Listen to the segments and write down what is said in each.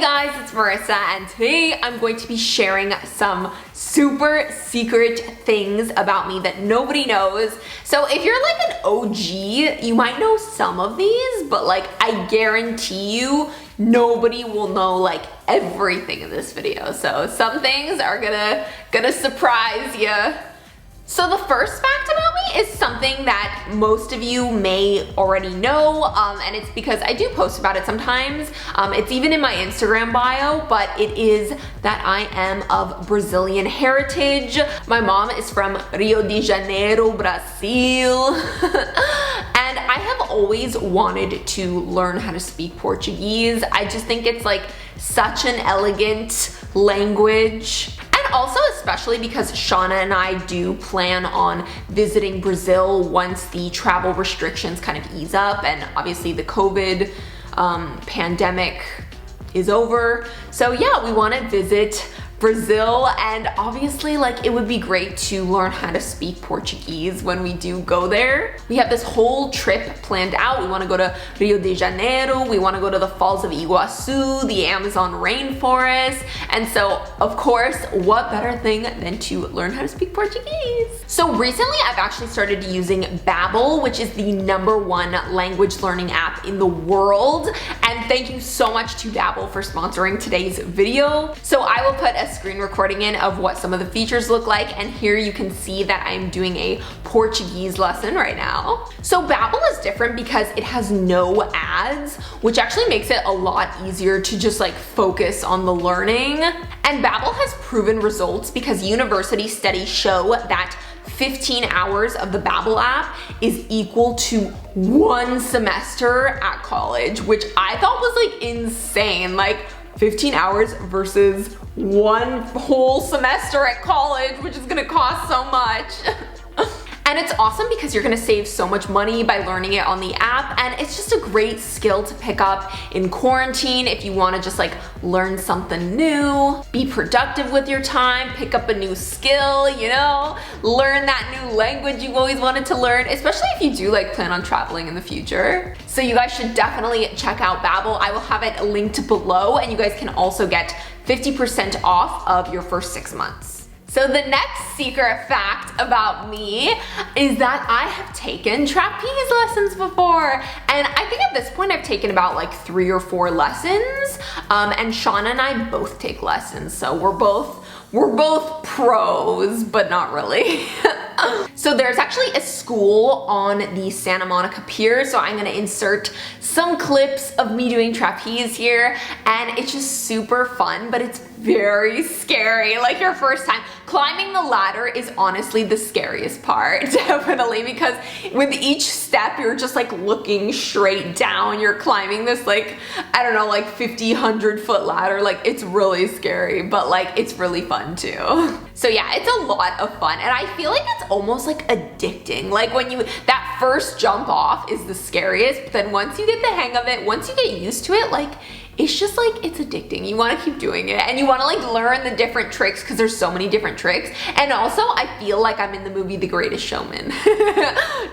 guys, it's Marissa, and today I'm going to be sharing some super secret things about me that nobody knows. So if you're like an OG, you might know some of these, but like I guarantee you, nobody will know like everything in this video. So some things are gonna surprise you. So the first fact about me is something that most of you may already know, and it's because I do post about it sometimes. It's even in my Instagram bio, but it is that I am of Brazilian heritage. My mom is from Rio de Janeiro, Brazil. And I have always wanted to learn how to speak Portuguese. I just think it's like such an elegant language. Also, especially because Shauna and I do plan on visiting Brazil once the travel restrictions kind of ease up and obviously the COVID pandemic is over. So yeah, we want to visit Brazil, and obviously like it would be great to learn how to speak Portuguese when we do go there. We have this whole trip planned out. We want to go to Rio de Janeiro, we want to go to the Falls of Iguaçu, the Amazon rainforest, and so of course what better thing than to learn how to speak Portuguese. So recently I've actually started using Babble, which is the #1 language learning app in the world, and thank you so much to Babble for sponsoring today's video. So I will put a screen recording in of what some of the features look like, and here you can see that I'm doing a Portuguese lesson right now. So Babble is different because it has no ads, which actually makes it a lot easier to just like focus on the learning. And Babble has proven results because university studies show that 15 hours of the Babble app is equal to 1 semester at college, which I thought was like insane. Like 15 hours versus 1 whole semester at college, which is gonna cost so much. And it's awesome because you're gonna save so much money by learning it on the app, and it's just a great skill to pick up in quarantine if you wanna just like learn something new, be productive with your time, pick up a new skill, you know, learn that new language you've always wanted to learn, especially if you do like plan on traveling in the future. So you guys should definitely check out Babble. I will have it linked below, and you guys can also get 50% off of your first 6 months. So the next secret fact about me is that I have taken trapeze lessons before. And I think at this point I've taken about like 3 or 4 lessons. And Shauna and I both take lessons. So we're both pros, but not really. So there's actually a school on the Santa Monica Pier, so I'm gonna insert some clips of me doing trapeze here, and it's just super fun, but it's very scary. Like your first time climbing the ladder is honestly the scariest part, definitely, because with each step you're just like looking straight down. You're climbing this like, I don't know, like 50, 100-foot ladder. Like it's really scary, but like it's really fun too. So yeah, it's a lot of fun, and I feel like it's almost like addicting. Like when that first jump off is the scariest, but then once you get the hang of it, once you get used to it, like it's just like, it's addicting. You want to keep doing it, and you want to like learn the different tricks because there's so many different tricks. And also I feel like I'm in the movie The Greatest Showman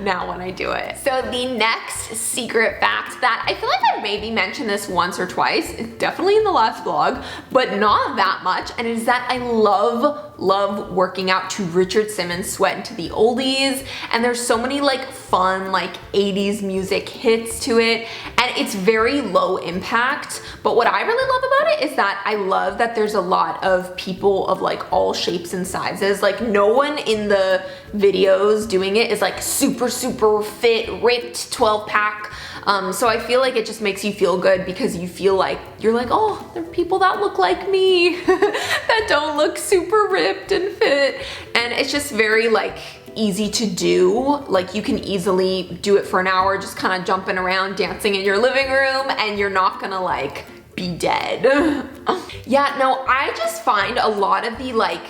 now when I do it. So the next secret fact that I feel like I've maybe mentioned this once or twice, it's definitely in the last vlog, but not that much, and it is that I love working out to Richard Simmons' Sweat Into the Oldies, and there's so many like fun like 80s music hits to it, and it's very low impact. But what I really love about it is that I love that there's a lot of people of like all shapes and sizes. Like no one in the videos doing it is like super fit, ripped 12-pack. So I feel like it just makes you feel good because you feel like, you're like, oh, there are people that look like me that don't look super ripped and fit. And it's just very like easy to do. Like you can easily do it for an hour, just kind of jumping around, dancing in your living room, and you're not gonna like be dead. Yeah, no, I just find a lot of the like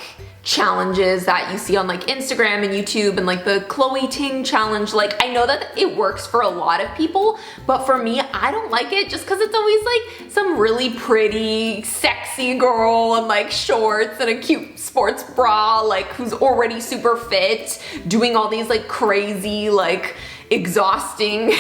challenges that you see on like Instagram and YouTube and like the Chloe Ting challenge, like I know that it works for a lot of people, but for me, I don't like it just because it's always like some really pretty, sexy girl in like shorts and a cute sports bra, like who's already super fit, doing all these like crazy like exhausting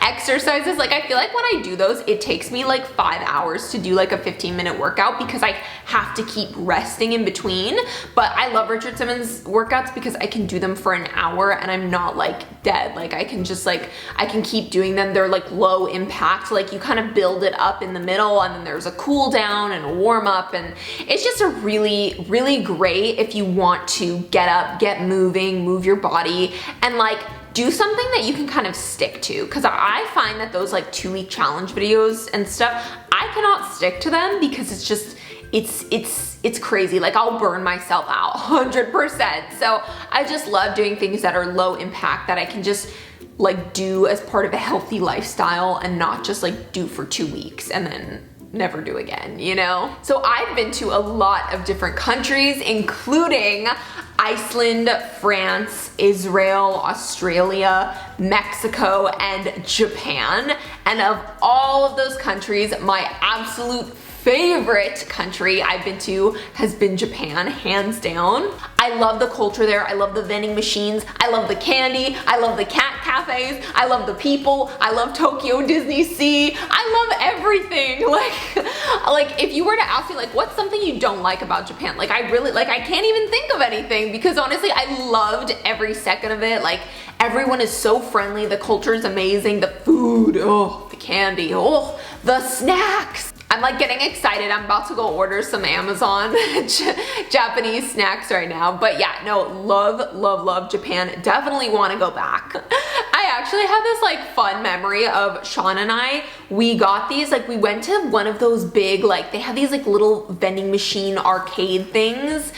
exercises. Like I feel like when I do those, it takes me like 5 hours to do like a 15-minute workout because I have to keep resting in between. But I love Richard Simmons workouts because I can do them for an hour and I'm not like dead. Like I can just like, I can keep doing them. They're like low impact. Like you kind of build it up in the middle and then there's a cool down and a warm up, and it's just a really, really great if you want to get up, get moving, move your body, and like do something that you can kind of stick to. Cause I find that those like 2-week challenge videos and stuff, I cannot stick to them because it's just, it's crazy. Like I'll burn myself out 100%. So I just love doing things that are low impact that I can just like do as part of a healthy lifestyle and not just like do for 2 weeks and then never do again, you know? So I've been to a lot of different countries, including Iceland, France, Israel, Australia, Mexico, and Japan. And of all of those countries, my absolute favorite country I've been to has been Japan, hands down. I love the culture there. I love the vending machines. I love the candy. I love the cat cafes. I love the people. I love Tokyo Disney Sea. I love everything. Like if you were to ask me like, what's something you don't like about Japan? Like I really, like I can't even think of anything because honestly, I loved every second of it. Like everyone is so friendly. The culture is amazing. The food, oh, the candy, oh, the snacks. I'm like getting excited. I'm about to go order some Amazon Japanese snacks right now. But yeah, no, love, love, love Japan. Definitely want to go back. I actually have this like fun memory of Sean and I. We got these, like we went to one of those big, like they have these like little vending machine arcade things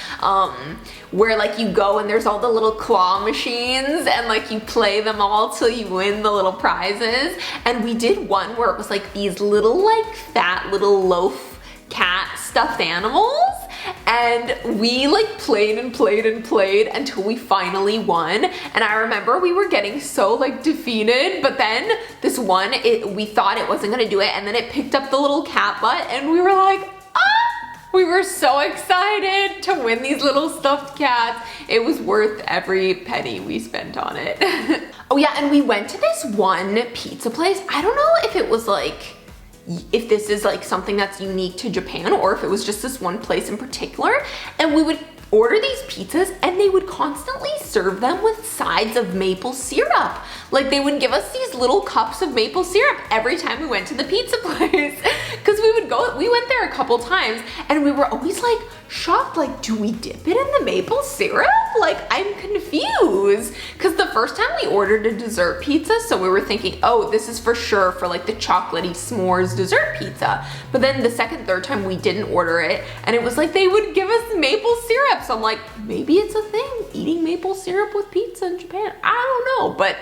where like you go and there's all the little claw machines and like you play them all till you win the little prizes. And we did one where it was like these little like fat little loaf cat stuffed animals, and we like played and played and played until we finally won. And I remember we were getting so like defeated, but then this one, we thought it wasn't gonna do it, and then it picked up the little cat butt and we were like, we were so excited to win these little stuffed cats. It was worth every penny we spent on it. Oh yeah, and we went to this one pizza place. I don't know if it was like, if this is like something that's unique to Japan or if it was just this one place in particular. And we would order these pizzas and they would constantly serve them with sides of maple syrup. Like they would give us these little cups of maple syrup every time we went to the pizza place. Cause we went there a couple times and we were always like shocked, like, do we dip it in the maple syrup? Like I'm confused. Cause the first time we ordered a dessert pizza, so we were thinking, oh, this is for sure for like the chocolatey s'mores dessert pizza. But then the second, third time we didn't order it and it was like they would give us maple syrup. So I'm like, maybe it's a thing, eating maple syrup with pizza in Japan. I don't know, but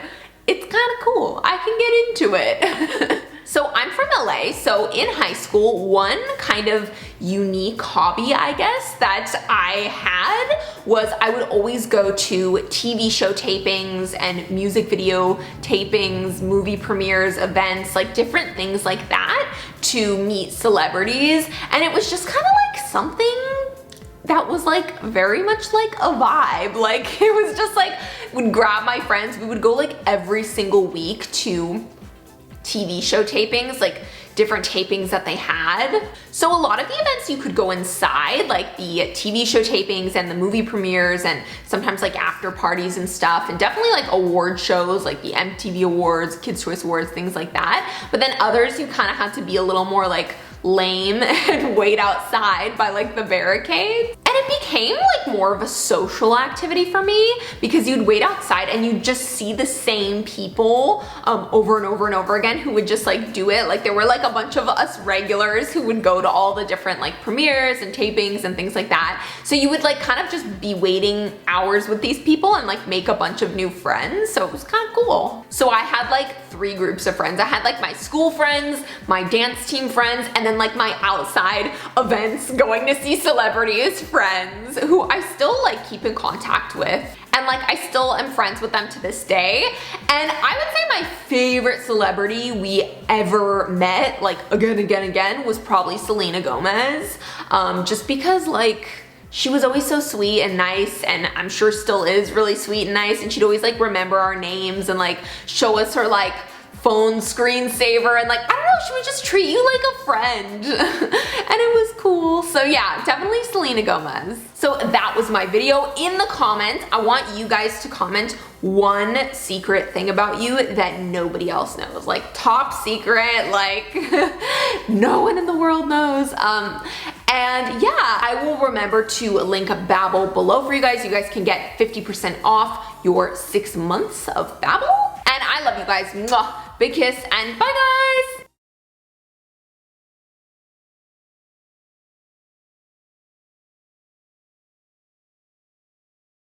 it's kind of cool. I can get into it. So I'm from LA, so in high school, one kind of unique hobby, I guess, that I had was I would always go to TV show tapings and music video tapings, movie premieres, events, like different things like that to meet celebrities. And it was just kind of like something that was like very much like a vibe. Like it was just like, would grab my friends, we would go like every single week to TV show tapings, like different tapings that they had. So a lot of the events you could go inside, like the TV show tapings and the movie premieres and sometimes like after parties and stuff, and definitely like award shows like the MTV Awards, Kids' Choice Awards, things like that. But then others you kind of had to be a little more like lame and wait outside by like the barricades. And it became like more of a social activity for me because you'd wait outside and you'd just see the same people over and over and over again who would just like do it. Like there were like a bunch of us regulars who would go to all the different like premieres and tapings and things like that. So you would like kind of just be waiting hours with these people and like make a bunch of new friends. So it was kind of cool. So I had like 3 groups of friends. I had like my school friends, my dance team friends, and then like my outside events going to see celebrities friends who I still like keep in contact with. And like I still am friends with them to this day. And I would say my favorite celebrity we ever met, like again, was probably Selena Gomez. Just because like she was always so sweet and nice, and I'm sure still is really sweet and nice, and she'd always like remember our names and like show us her like phone screensaver, and like, I don't know, she would just treat you like a friend. And it was cool. So yeah, definitely Selena Gomez. So that was my video. In the comments, I want you guys to comment one secret thing about you that nobody else knows. Like top secret, like no one in the world knows. And yeah, I will remember to link Babble below for you guys. You guys can get 50% off your 6 months of Babble. And I love you guys. Mwah. Big kiss and bye guys.